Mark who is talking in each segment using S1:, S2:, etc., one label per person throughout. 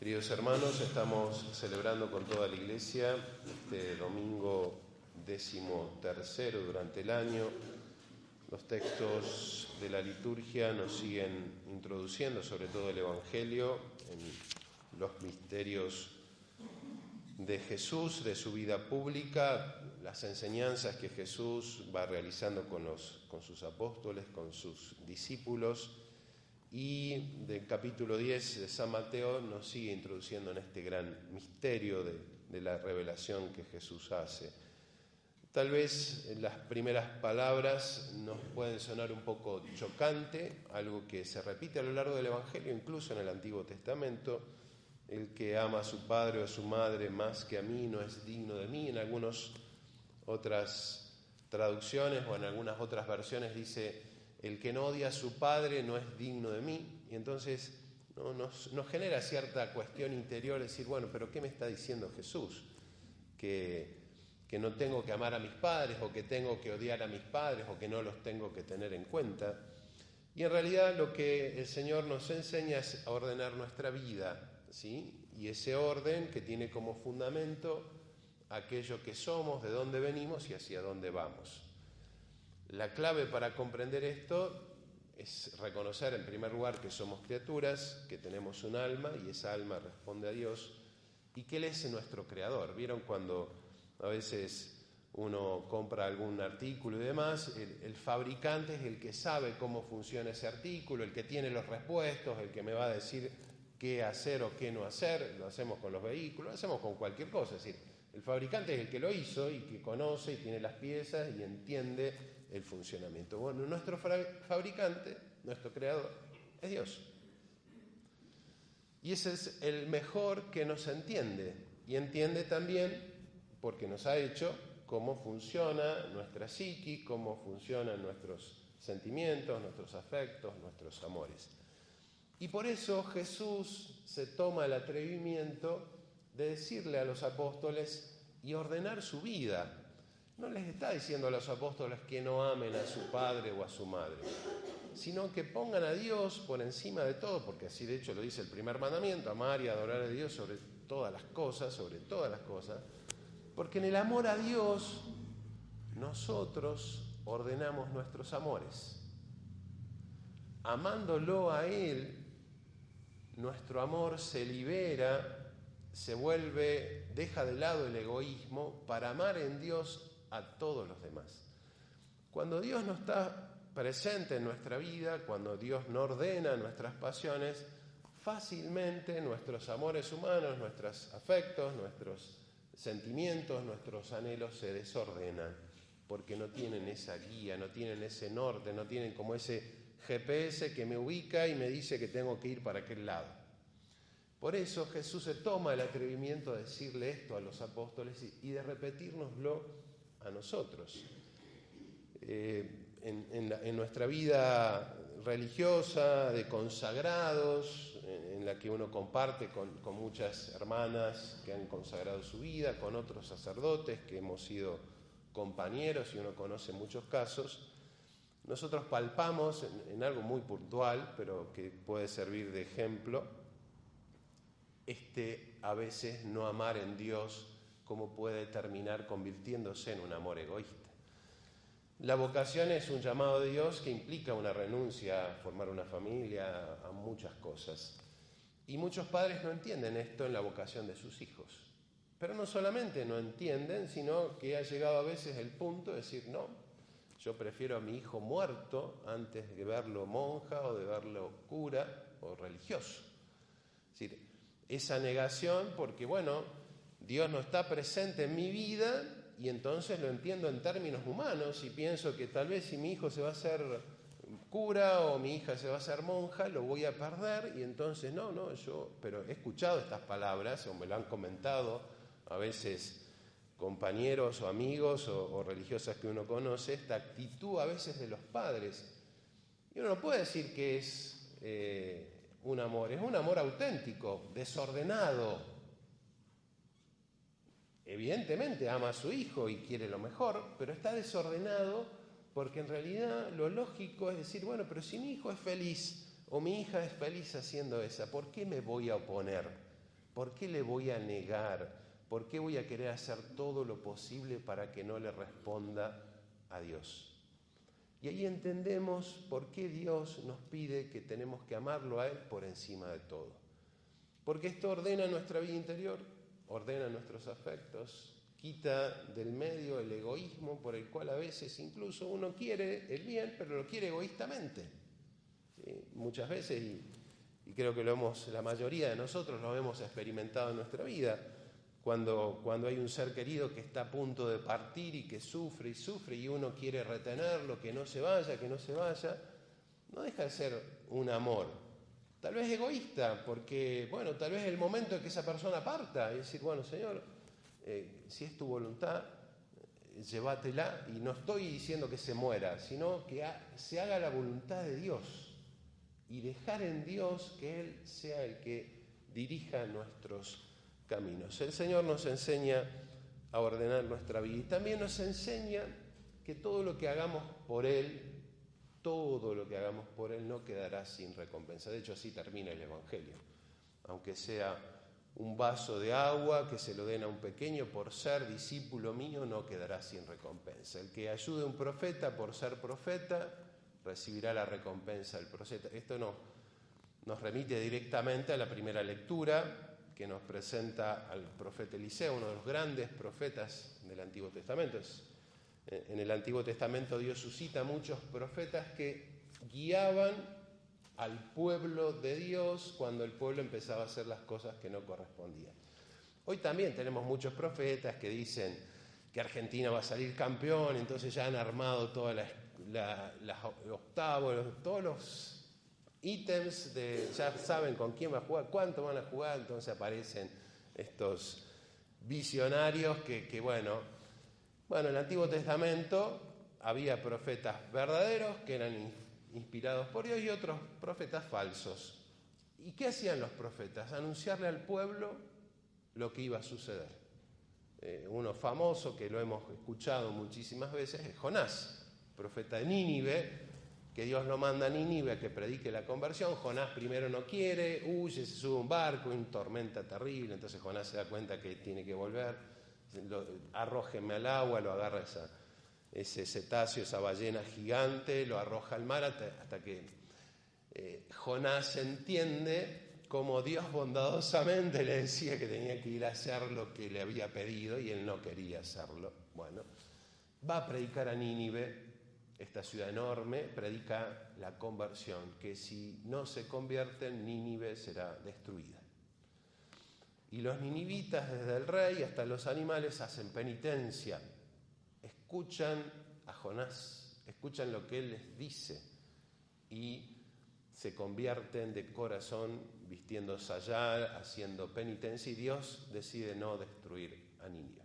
S1: Queridos hermanos, estamos celebrando con toda la Iglesia este domingo 13º durante el año. Los textos de la liturgia nos siguen introduciendo, sobre todo el Evangelio, en los misterios de Jesús, de su vida pública, las enseñanzas que Jesús va realizando con sus apóstoles, con sus discípulos. Y del capítulo 10 de San Mateo nos sigue introduciendo en este gran misterio de la revelación que Jesús hace. Tal vez las primeras palabras nos pueden sonar un poco chocante, algo que se repite a lo largo del Evangelio, incluso en el Antiguo Testamento. El que ama a su padre o a su madre más que a mí no es digno de mí. En algunas otras traducciones o en algunas otras versiones dice: el que no odia a su padre no es digno de mí. Y entonces nos genera cierta cuestión interior, decir, bueno, pero ¿qué me está diciendo Jesús? Que no tengo que amar a mis padres, o que tengo que odiar a mis padres, o que no los tengo que tener en cuenta. Y en realidad lo que el Señor nos enseña es a ordenar nuestra vida, ¿sí? Y ese orden que tiene como fundamento aquello que somos, de dónde venimos y hacia dónde vamos. La clave para comprender esto es reconocer en primer lugar que somos criaturas, que tenemos un alma y esa alma responde a Dios y que Él es nuestro creador. ¿Vieron cuando a veces uno compra algún artículo y demás? El fabricante es el que sabe cómo funciona ese artículo, el que tiene los repuestos, el que me va a decir qué hacer o qué no hacer. Lo hacemos con los vehículos, lo hacemos con cualquier cosa. Es decir, el fabricante es el que lo hizo y que conoce y tiene las piezas y entiende el funcionamiento. Bueno, nuestro fabricante, nuestro creador, es Dios. Y ese es el mejor que nos entiende. Y entiende también, porque nos ha hecho, cómo funciona nuestra psique, cómo funcionan nuestros sentimientos, nuestros afectos, nuestros amores. Y por eso Jesús se toma el atrevimiento de decirle a los apóstoles y ordenar su vida. No les está diciendo a los apóstoles que no amen a su padre o a su madre, sino que pongan a Dios por encima de todo, porque así de hecho lo dice el primer mandamiento: amar y adorar a Dios sobre todas las cosas, porque en el amor a Dios nosotros ordenamos nuestros amores. Amándolo a Él, nuestro amor se libera, se vuelve, deja de lado el egoísmo para amar en Dios a todos los demás. Cuando Dios no está presente en nuestra vida, cuando Dios no ordena nuestras pasiones, fácilmente nuestros amores humanos, nuestros afectos, nuestros sentimientos, nuestros anhelos se desordenan, porque no tienen esa guía, no tienen ese norte, no tienen como ese GPS que me ubica y me dice que tengo que ir para aquel lado. Por eso Jesús se toma el atrevimiento de decirle esto a los apóstoles y de repetírnoslo a nosotros. En nuestra vida religiosa, de consagrados, en la que uno comparte con muchas hermanas que han consagrado su vida, con otros sacerdotes que hemos sido compañeros y uno conoce muchos casos, nosotros palpamos en algo muy puntual, pero que puede servir de ejemplo, a veces no amar en Dios, cómo puede terminar convirtiéndose en un amor egoísta. La vocación es un llamado de Dios que implica una renuncia a formar una familia, a muchas cosas. Y muchos padres no entienden esto en la vocación de sus hijos. Pero no solamente no entienden, sino que ha llegado a veces el punto de decir, no, yo prefiero a mi hijo muerto antes de verlo monja o de verlo cura o religioso. Es decir, esa negación porque, bueno, Dios no está presente en mi vida y entonces lo entiendo en términos humanos y pienso que tal vez si mi hijo se va a hacer cura o mi hija se va a hacer monja, lo voy a perder y entonces pero he escuchado estas palabras o me lo han comentado a veces compañeros o amigos o religiosas que uno conoce, esta actitud a veces de los padres. Y uno no puede decir que es un amor auténtico, desordenado. Evidentemente ama a su hijo y quiere lo mejor, pero está desordenado porque en realidad lo lógico es decir, bueno, pero si mi hijo es feliz o mi hija es feliz haciendo esa, ¿por qué me voy a oponer? ¿Por qué le voy a negar? ¿Por qué voy a querer hacer todo lo posible para que no le responda a Dios? Y ahí entendemos por qué Dios nos pide que tenemos que amarlo a Él por encima de todo. Porque esto ordena nuestra vida interior, ordena nuestros afectos, quita del medio el egoísmo por el cual a veces incluso uno quiere el bien, pero lo quiere egoístamente. ¿Sí? Muchas veces, y creo que la mayoría de nosotros lo hemos experimentado en nuestra vida, cuando hay un ser querido que está a punto de partir y que sufre y sufre y uno quiere retenerlo, que no se vaya, no deja de ser un amor. Tal vez egoísta, porque, tal vez el momento en que esa persona parta y decir, Señor, si es tu voluntad, llévatela, y no estoy diciendo que se muera, sino que se haga la voluntad de Dios y dejar en Dios que Él sea el que dirija nuestros caminos. El Señor nos enseña a ordenar nuestra vida y también nos enseña que todo lo que hagamos por Él no quedará sin recompensa. De hecho, así termina el Evangelio. Aunque sea un vaso de agua que se lo den a un pequeño por ser discípulo mío, no quedará sin recompensa. El que ayude a un profeta por ser profeta, recibirá la recompensa del profeta. Esto nos remite directamente a la primera lectura que nos presenta al profeta Eliseo, uno de los grandes profetas del Antiguo Testamento. En el Antiguo Testamento Dios suscita muchos profetas que guiaban al pueblo de Dios cuando el pueblo empezaba a hacer las cosas que no correspondían. Hoy también tenemos muchos profetas que dicen que Argentina va a salir campeón, entonces ya han armado todas las octavos, todos los ítems, ya saben con quién va a jugar, cuánto van a jugar, entonces aparecen estos visionarios que en el Antiguo Testamento había profetas verdaderos que eran inspirados por Dios y otros profetas falsos. ¿Y qué hacían los profetas? Anunciarle al pueblo lo que iba a suceder. Uno famoso que lo hemos escuchado muchísimas veces es Jonás, profeta de Nínive, que Dios lo manda a Nínive a que predique la conversión. Jonás primero no quiere, huye, se sube a un barco, una tormenta terrible, entonces Jonás se da cuenta que tiene que volver, arrójenme al agua, lo agarra ese cetáceo, esa ballena gigante, lo arroja al mar hasta que Jonás entiende cómo Dios bondadosamente le decía que tenía que ir a hacer lo que le había pedido y él no quería hacerlo. Va a predicar a Nínive, esta ciudad enorme, predica la conversión, que si no se convierten, Nínive será destruida. Y los ninivitas, desde el rey hasta los animales, hacen penitencia, escuchan a Jonás, escuchan lo que él les dice y se convierten de corazón vistiendo sayal, haciendo penitencia, y Dios decide no destruir a Nínive.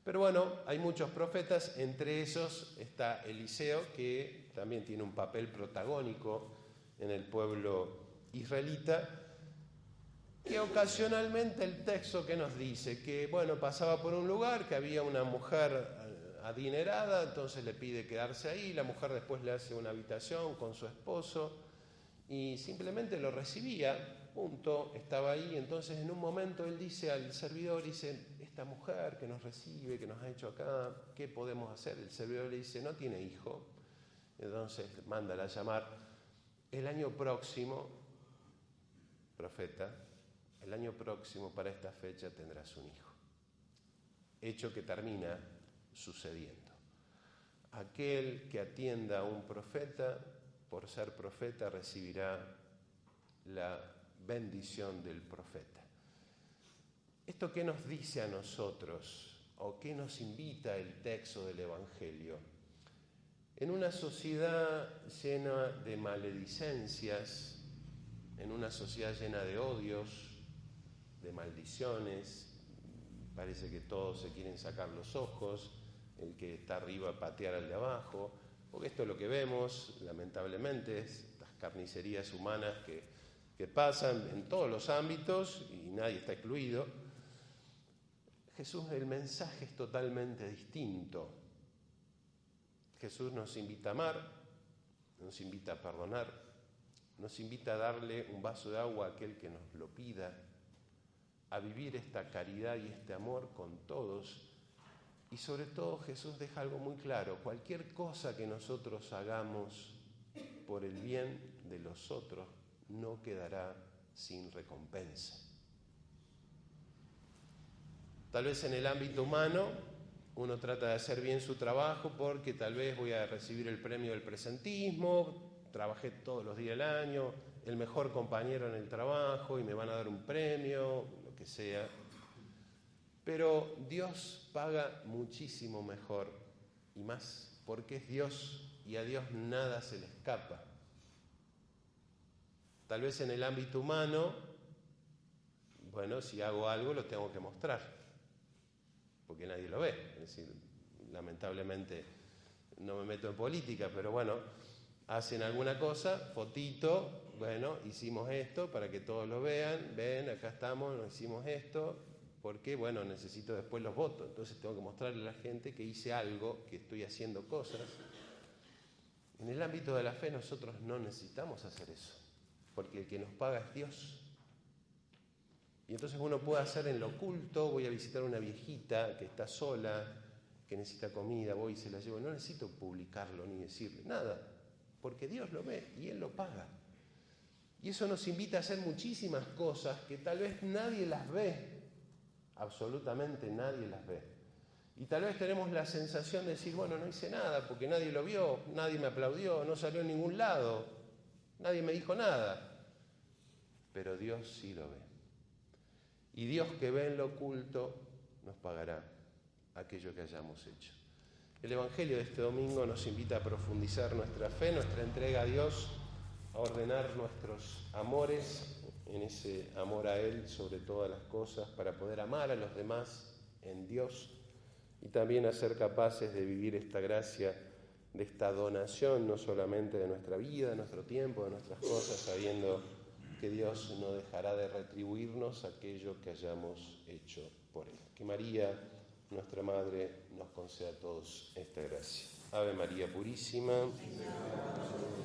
S1: Pero hay muchos profetas, entre esos está Eliseo, que también tiene un papel protagónico en el pueblo israelita, que ocasionalmente el texto que nos dice que, pasaba por un lugar, que había una mujer adinerada, entonces le pide quedarse ahí, la mujer después le hace una habitación con su esposo y simplemente lo recibía, punto, estaba ahí. Entonces en un momento él dice al servidor, esta mujer que nos recibe, que nos ha hecho acá, ¿qué podemos hacer? El servidor le dice, no tiene hijo, entonces mándala a llamar. El año próximo, profeta, el año próximo para esta fecha tendrás un hijo. Hecho que termina sucediendo. Aquel que atienda a un profeta, por ser profeta, recibirá la bendición del profeta. ¿Esto qué nos dice a nosotros? ¿O qué nos invita el texto del Evangelio? En una sociedad llena de maledicencias, en una sociedad llena de odios, de maldiciones, parece que todos se quieren sacar los ojos, el que está arriba patear al de abajo, porque esto es lo que vemos, lamentablemente, estas carnicerías humanas que pasan en todos los ámbitos y nadie está excluido. Jesús, el mensaje es totalmente distinto. Jesús nos invita a amar, nos invita a perdonar, nos invita a darle un vaso de agua a aquel que nos lo pida, a vivir esta caridad y este amor con todos. Y sobre todo Jesús deja algo muy claro: cualquier cosa que nosotros hagamos por el bien de los otros no quedará sin recompensa. Tal vez en el ámbito humano uno trata de hacer bien su trabajo porque tal vez voy a recibir el premio del presentismo, trabajé todos los días del año, el mejor compañero en el trabajo y me van a dar un premio, lo que sea. Pero Dios paga muchísimo mejor y más, porque es Dios y a Dios nada se le escapa. Tal vez en el ámbito humano, bueno, si hago algo lo tengo que mostrar, porque nadie lo ve. Es decir, lamentablemente no me meto en política, pero bueno, hacen alguna cosa, fotito, bueno, hicimos esto para que todos lo vean, ven, acá estamos, nos hicimos esto, porque, bueno, necesito después los votos, entonces tengo que mostrarle a la gente que hice algo, que estoy haciendo cosas. En el ámbito de la fe nosotros no necesitamos hacer eso, porque el que nos paga es Dios. Y entonces uno puede hacer en lo oculto: voy a visitar a una viejita que está sola, que necesita comida, voy y se la llevo. No necesito publicarlo ni decirle nada, porque Dios lo ve y Él lo paga. Y eso nos invita a hacer muchísimas cosas que tal vez nadie las ve, absolutamente nadie las ve. Y tal vez tenemos la sensación de decir: bueno, no hice nada porque nadie lo vio, nadie me aplaudió, no salió en ningún lado, nadie me dijo nada. Pero Dios sí lo ve. Y Dios, que ve en lo oculto, nos pagará aquello que hayamos hecho. El Evangelio de este domingo nos invita a profundizar nuestra fe, nuestra entrega a Dios, a ordenar nuestros amores en ese amor a Él sobre todas las cosas, para poder amar a los demás en Dios y también a ser capaces de vivir esta gracia, de esta donación, no solamente de nuestra vida, de nuestro tiempo, de nuestras cosas, sabiendo que Dios no dejará de retribuirnos aquello que hayamos hecho por Él. Que María, nuestra Madre, nos conceda a todos esta gracia. Ave María Purísima.